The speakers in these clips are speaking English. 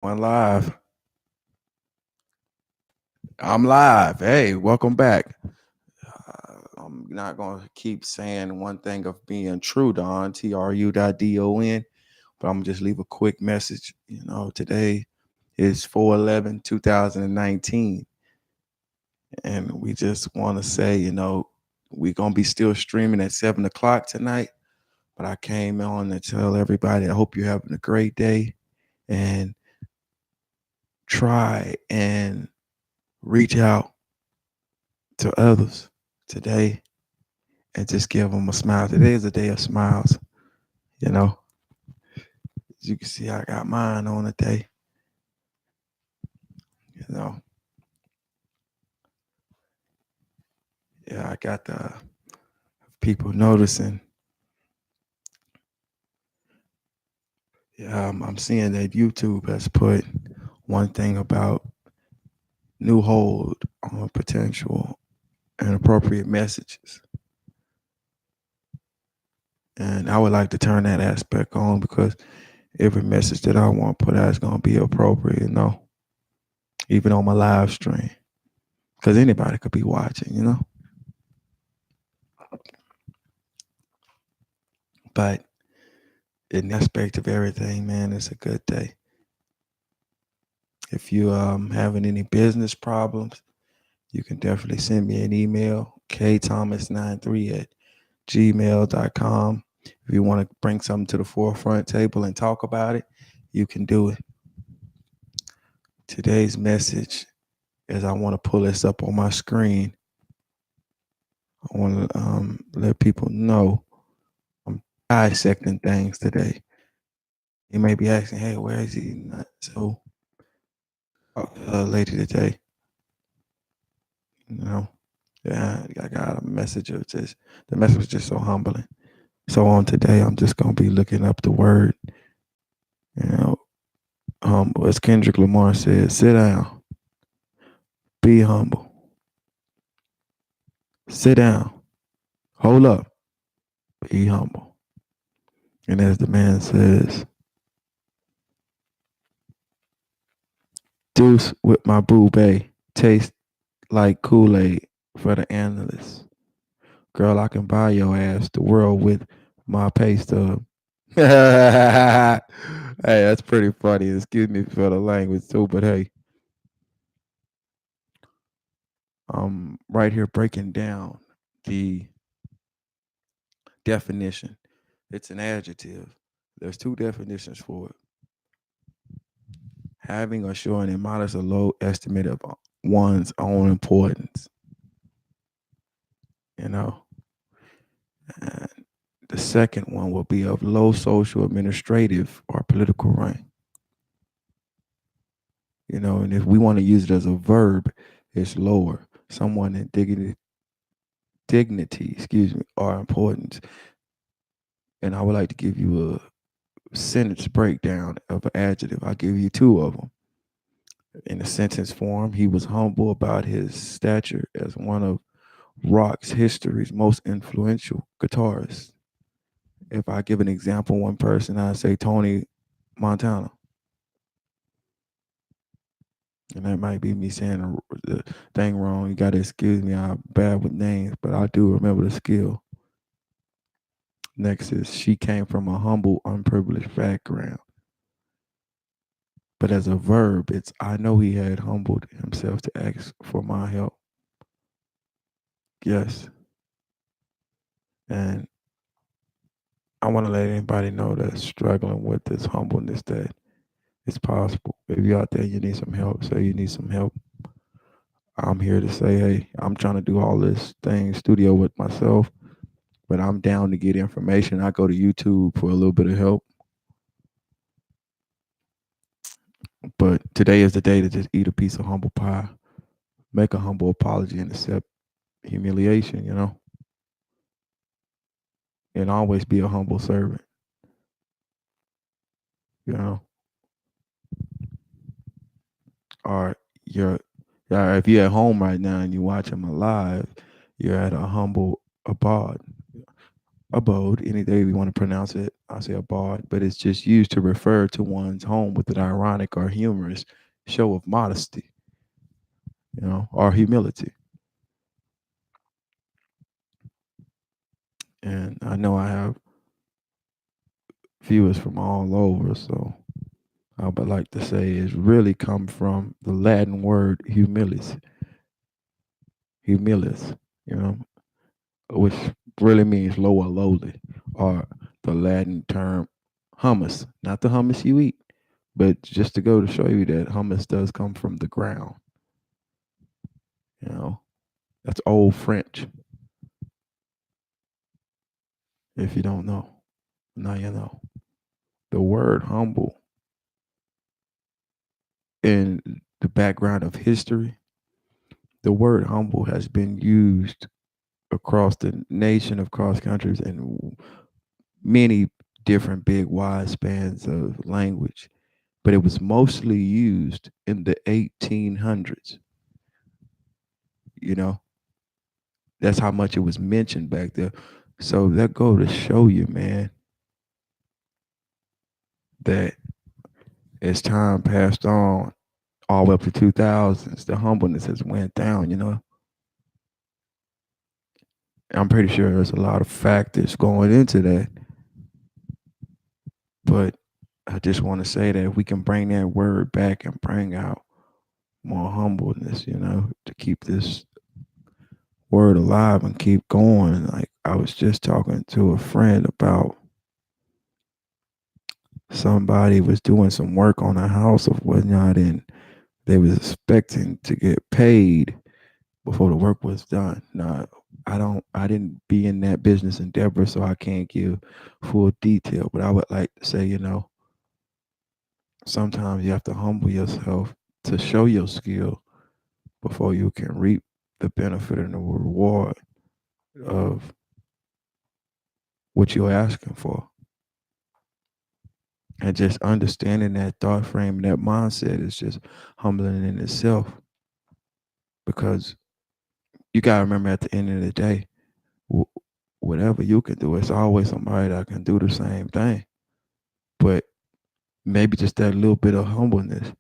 One live. I'm live. Hey, welcome back. I'm not going to keep saying one thing of being true, Don, TRU.DON, but I'm going to just leave a quick message. Today is 4/11/2019, and we just want to say, we're going to be still streaming at 7 o'clock tonight, but I came on to tell everybody I hope you're having a great day and try and reach out to others today and just give them a smile. Today is a day of smiles. You know, as you can see, I got mine on today. You know, yeah, I got the people noticing. Yeah, I'm seeing that YouTube has put one thing about new hold on potential and appropriate messages. And I would like to turn that aspect on because every message that I want to put out is going to be appropriate, even on my live stream. Because anybody could be watching. But in the aspect of everything, man, it's a good day. If you having any business problems, you can definitely send me an email, ktomas93@gmail.com. If you want to bring something to the forefront table and talk about it, you can do it. Today's message is I want to pull this up on my screen. I want to let people know I'm dissecting things today. You may be asking, hey, where is he? So, later today, yeah, I got a message of just, the message was just so humbling. So on today, I'm just going to be looking up the word, you know, as Kendrick Lamar said, sit down, be humble, sit down, hold up, be humble. And as the man says, deuce with my boo bae, taste like Kool-Aid for the analysts. Girl, I can buy your ass the world with my pay stub. Hey, that's pretty funny. Excuse me for the language too, but hey, I'm right here breaking down the definition. It's an adjective. There's two definitions for it. Having or showing a modest or low estimate of one's own importance. You know, and the second one will be of low social, administrative, or political rank. And if we want to use it as a verb, it's lower. Someone in dignity, or importance. And I would like to give you a sentence breakdown of an adjective. I'll give you two of them. In a sentence form, he was humble about his stature as one of rock's history's most influential guitarists. If I give an example, one person, I say Tony Montana. And that might be me saying the thing wrong. You got to excuse me. I'm bad with names, but I do remember the skill. Next is she came from a humble, unprivileged background. But as a verb, it's I know he had humbled himself to ask for my help. Yes. And I want to let anybody know that's struggling with this humbleness that it's possible. If you're out there, you need some help, say you need some help. I'm here to say, hey, I'm trying to do all this thing studio with myself, but I'm down to get information. I go to YouTube for a little bit of help. But today is the day to just eat a piece of humble pie, make a humble apology, and accept humiliation, and always be a humble servant, you know. Or you're, if you're at home right now and you're watching my live, you're at a humble abode. abode, any day we want to pronounce it, I say abode, but it's just used to refer to one's home with an ironic or humorous show of modesty, or humility. And I know I have viewers from all over, so I would like to say it's really come from the Latin word humilis, you know, which really means low or lowly, or the Latin term hummus, not the hummus you eat, but just to go to show you that hummus does come from the ground. You know, that's old French. If you don't know, now you know. The word humble in the background of history, the word humble has been used across the nation, across countries, and many different big wide spans of language. But it was mostly used in the 1800s. You know, that's how much it was mentioned back there. So that go to show you, man, that as time passed on, all the way up to 2000s, the humbleness has went down. I'm pretty sure there's a lot of factors going into that, but I just want to say that if we can bring that word back and bring out more humbleness, to keep this word alive and keep going. Like I was just talking to a friend about somebody was doing some work on a house or whatnot, and they was expecting to get paid before the work was done. Now, I didn't be in that business endeavor, so I can't give full detail. But I would like to say, sometimes you have to humble yourself to show your skill before you can reap the benefit and the reward of what you're asking for. And just understanding that thought frame, that mindset is just humbling in itself, because you got to remember at the end of the day, whatever you can do, it's always somebody that can do the same thing. But maybe just that little bit of humbleness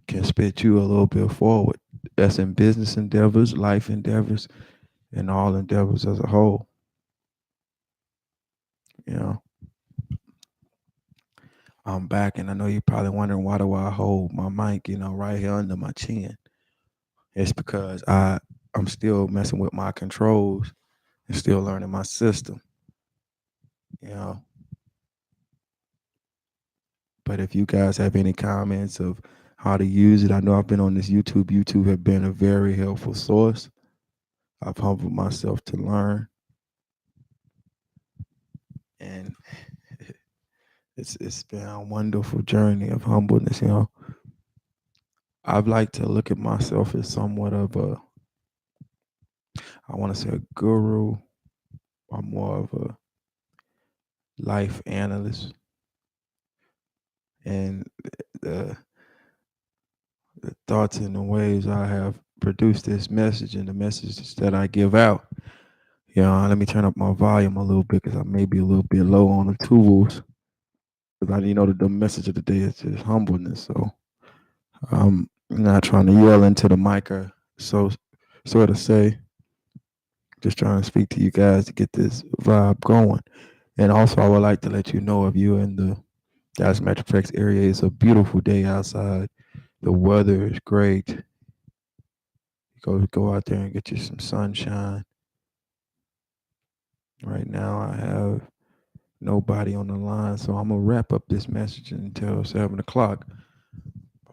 can spit you a little bit forward. That's in business endeavors, life endeavors, and all endeavors as a whole. You know, I'm back, and I know you're probably wondering why do I hold my mic, right here under my chin. It's because I'm still messing with my controls and still learning my system. You know, but if you guys have any comments of how to use it, I know I've been on this YouTube. YouTube have been a very helpful source. I've humbled myself to learn, and it's been a wonderful journey of humbleness. I'd like to look at myself as somewhat of I want to say a guru, or more of a life analyst, and the the thoughts and the ways I have produced this message and the messages that I give out. Let me turn up my volume a little bit because I may be a little bit low on the tools. Because the message of the day is just humbleness. So I'm not trying to yell into the mic or sort of say, just trying to speak to you guys to get this vibe going. And also, I would like to let you know if you're in the Dallas Metroplex area, it's a beautiful day outside. The weather is great. Go out there and get you some sunshine. Right now, I have nobody on the line, so I'm gonna wrap up this message until 7 o'clock.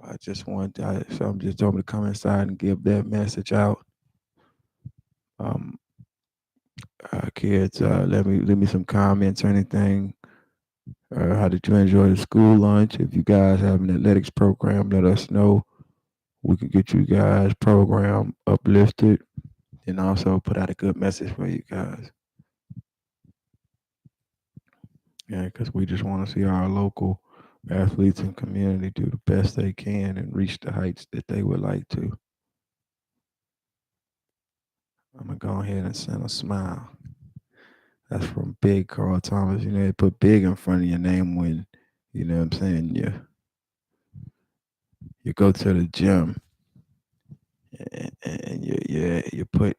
I just want, some just told me to come inside and give that message out. Um, Kids, leave me some comments or anything. How did you enjoy the school lunch? If you guys have an athletics program, let us know. We could get you guys program uplifted and also put out a good message for you guys. Yeah, because we just want to see our local athletes and community do the best they can and reach the heights that they would like to. I'm gonna go ahead and send a smile. That's from Big Carl Thomas. You know, they put big in front of your name when, you know what I'm saying, you go to the gym and you put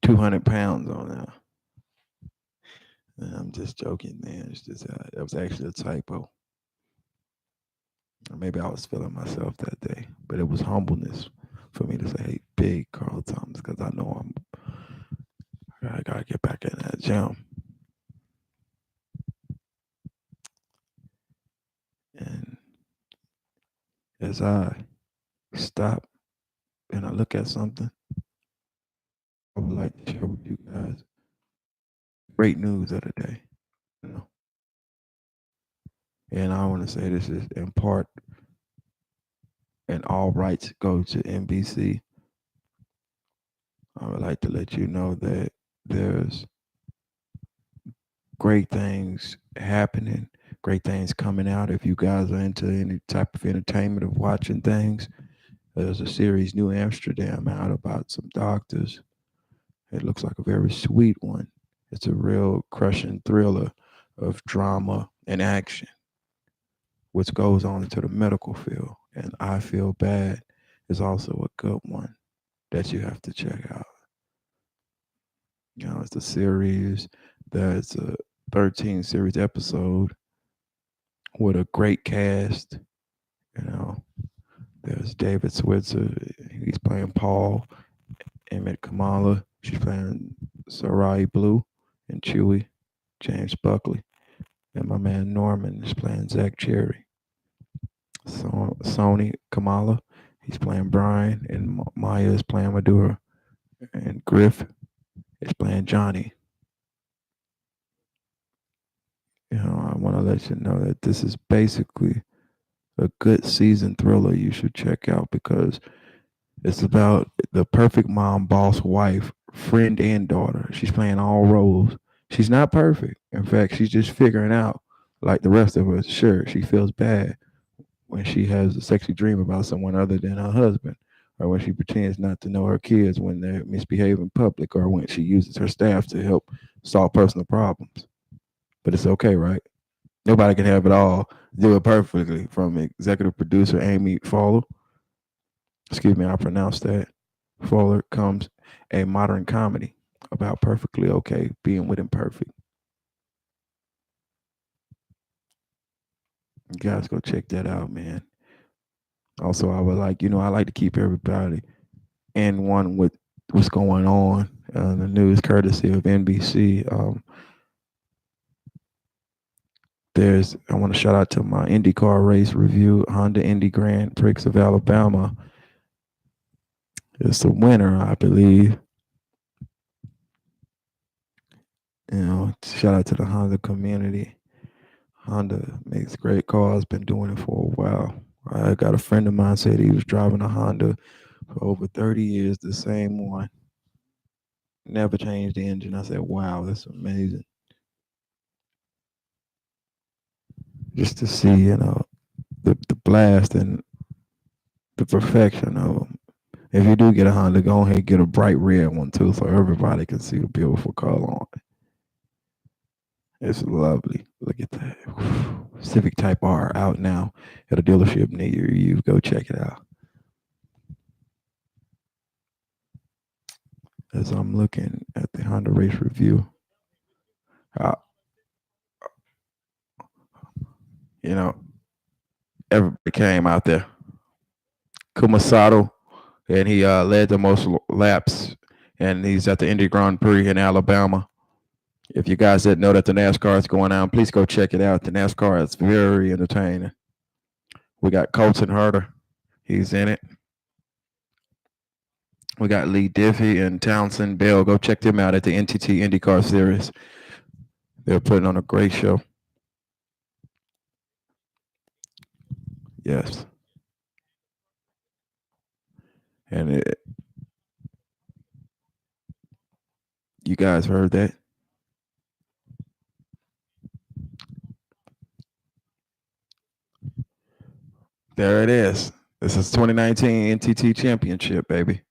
200 pounds on there. And I'm just joking, man. It's just that was actually a typo. Or maybe I was feeling myself that day, but it was humbleness for me to say, "Hey, Big Carl Thomas," because I know I gotta get back in that gym. And as I stop and I look at something, I would like to share with you guys great news of the day. You know, and I want to say this is in part, and all rights go to NBC. I would like to let you know that there's great things happening, great things coming out. If you guys are into any type of entertainment of watching things, there's a series, New Amsterdam, out about some doctors. It looks like a very sweet one. It's a real crushing thriller of drama and action, which goes on into the medical field. And I Feel Bad is also a good one that you have to check out. You know, it's a series that's a 13 series episode with a great cast. You know, there's David Switzer. He's playing Paul. Emmett Kamala. She's playing Sarai Blue and Chewie. James Buckley. And my man Norman is playing Zach Cherry. So Sony Kamala. He's playing Brian. And Maya is playing Madura. And Griff is playing Johnny. You know, I want to let you know that this is basically a good season thriller you should check out because it's about the perfect mom, boss, wife, friend, and daughter. She's playing all roles. She's not perfect. In fact, she's just figuring out, like the rest of us. Sure, she feels bad when she has a sexy dream about someone other than her husband, or when she pretends not to know her kids when they misbehave in public, or when she uses her staff to help solve personal problems. But it's okay, right? Nobody can have it all, do it perfectly. From executive producer Amy Fowler, excuse me, I pronounced that. Fowler comes a modern comedy about perfectly okay being with imperfect. You guys go check that out, man. Also, I would like, I like to keep everybody in one with what's going on the news, courtesy of NBC. I want to shout out to my IndyCar race review, Honda Indy Grand Prix of Alabama. It's the winner, I believe. Shout out to the Honda community. Honda makes great cars, been doing it for a while. I got a friend of mine said he was driving a Honda for over 30 years, the same one. Never changed the engine. I said, wow, that's amazing. Just to see, the blast and the perfection of them. If you do get a Honda, go ahead and get a bright red one too, so everybody can see the beautiful color on it. It's lovely. Look at that. Civic Type R out now at a dealership near you. Go check it out. As I'm looking at the Honda race review, uh, you know, everybody came out there. Kumasato, and he led the most laps, and he's at the Indy Grand Prix in Alabama. If you guys didn't know that the NASCAR is going on, please go check it out. The NASCAR is very entertaining. We got Colton Herter. He's in it. We got Lee Diffie and Townsend Bell. Go check them out at the NTT IndyCar Series. They're putting on a great show. Yes. And you guys heard that? There it is. This is 2019 NTT Championship, baby.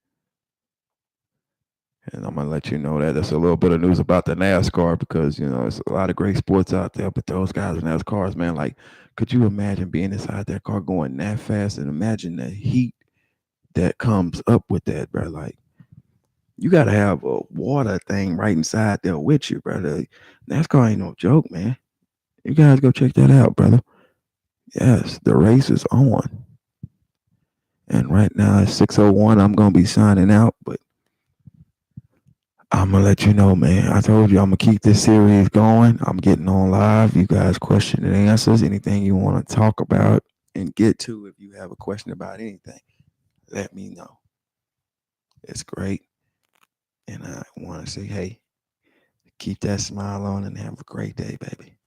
And I'm gonna let you know that that's a little bit of news about the NASCAR because there's a lot of great sports out there, but those guys in NASCARs, man, like, could you imagine being inside that car going that fast? And imagine the heat that comes up with that, bro. Like, you gotta have a water thing right inside there with you, brother. NASCAR ain't no joke, man. You guys go check that out, brother. Yes, the race is on. And right now it's 6:01. I'm gonna be signing out, but I'm gonna let you know, man. I told you I'm gonna keep this series going. I'm getting on live. You guys question and answers. Anything you want to talk about and get to, if you have a question about anything, let me know. It's great. And I want to say, hey, keep that smile on and have a great day, baby.